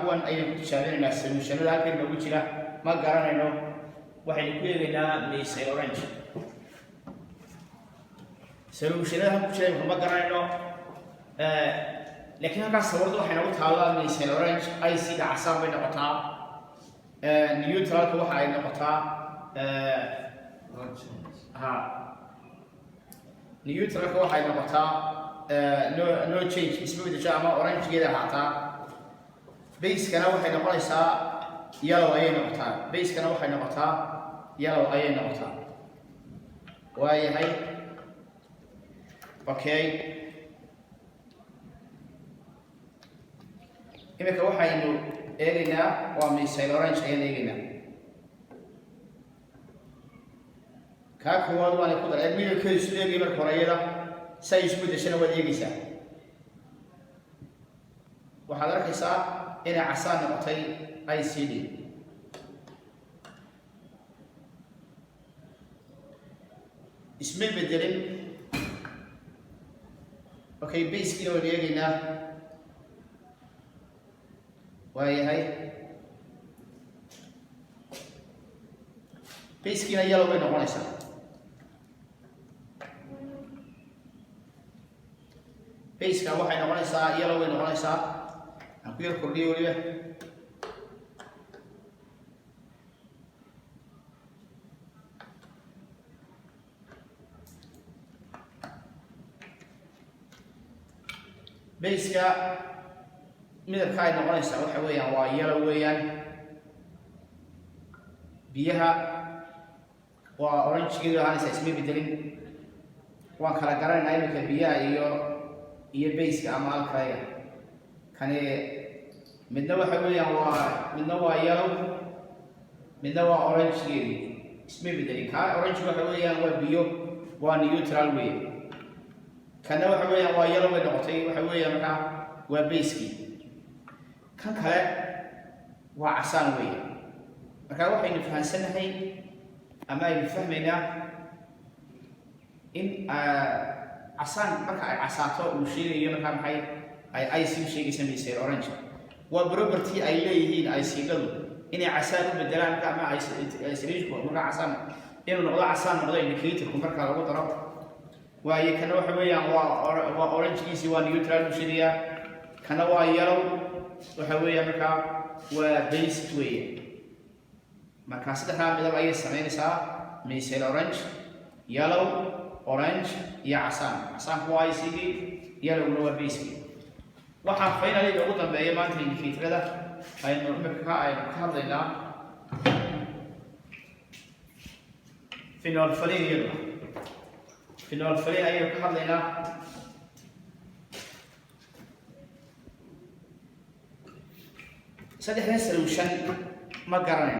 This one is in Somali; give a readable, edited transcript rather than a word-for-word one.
kuwan ayaynu ku tijaabinaynaa solutionada halkan noogu jira ma garanayno waxaynu ku eegaynaa methyl orange solutionada halkan ku jira ma garanayno laakiin halkaas sawirada waxay nagu taallaa methyl orange IC-da casaan bay noqotaa neutralka waxa ay noqotaa neutralka waxay noqotaa no change isma bedesho ama orangegeeda ahaataa base-kana waxay noqonaysaa yellow ayay noqotaa base-kana waxay noqotaa yellow ayay noqotaa waayahay okay imika waxaynu eegaynaa waa methyl orange ayaan eegaynaa kaa koowaad waana ku daray midabkeedu isu eegay marka hore iyada si ay isu bedeshana waad eegaysaa waxaad arkaysaa inay casaan noqotay ICD isma bedelin okay base-kiina waan eegaynaa waayahay base-kiina yellow bay noqonaysaa base-ka waxay noqonaysaa yellow bay noqonaysaa aan ku yar kordhiyo weliba base-ka midabka ay noqonaysaa waxa weeyaan waa yellow weeyaan biyaha waa orange-geedu ahaanaysaa isma bedelin waan kala garanaynaa iminka biyaha iyo base-ka ama alkayga kani midna waxa weeyaan midna waa yellow midna waa orange-geedu isma bedelin kaa orange waxa weeyaan waa biyo waa neutral weeyaan kana waxa weeyaan waa yellow bay noqotay waxa weeyaan markaa waa base-kii kan kale waa casaan weeye markaa waxaynu fahansanahay ama aynu fahmaynaa in casaan marka ay casaato uu sheegayo markaa maxay ay IC sheegaysa methyl orange waa property ay leeyihiin IC-gadu inay casaan u bedelaan ama isolation markaa casaan inuu noqdo casaan noqdo indicatorku marka lagu daro waaye kana waxa weeyaan waa orange-giisii waa neutral u sheegayaa kana waa yellow waxa weeyaan markaa waa base weeye markaa saddexdaa midab ayay samaynaysaa methyl orange yellow orange iyo casaan casaanku waa IC-gii yellowna waa base-gii waxaa finally ugu dambeeya maanta indicatorada aynu imika ka hadlaynaa phenolphalein ayaynu ka hadlaynaa saddexdan solution ma garanayn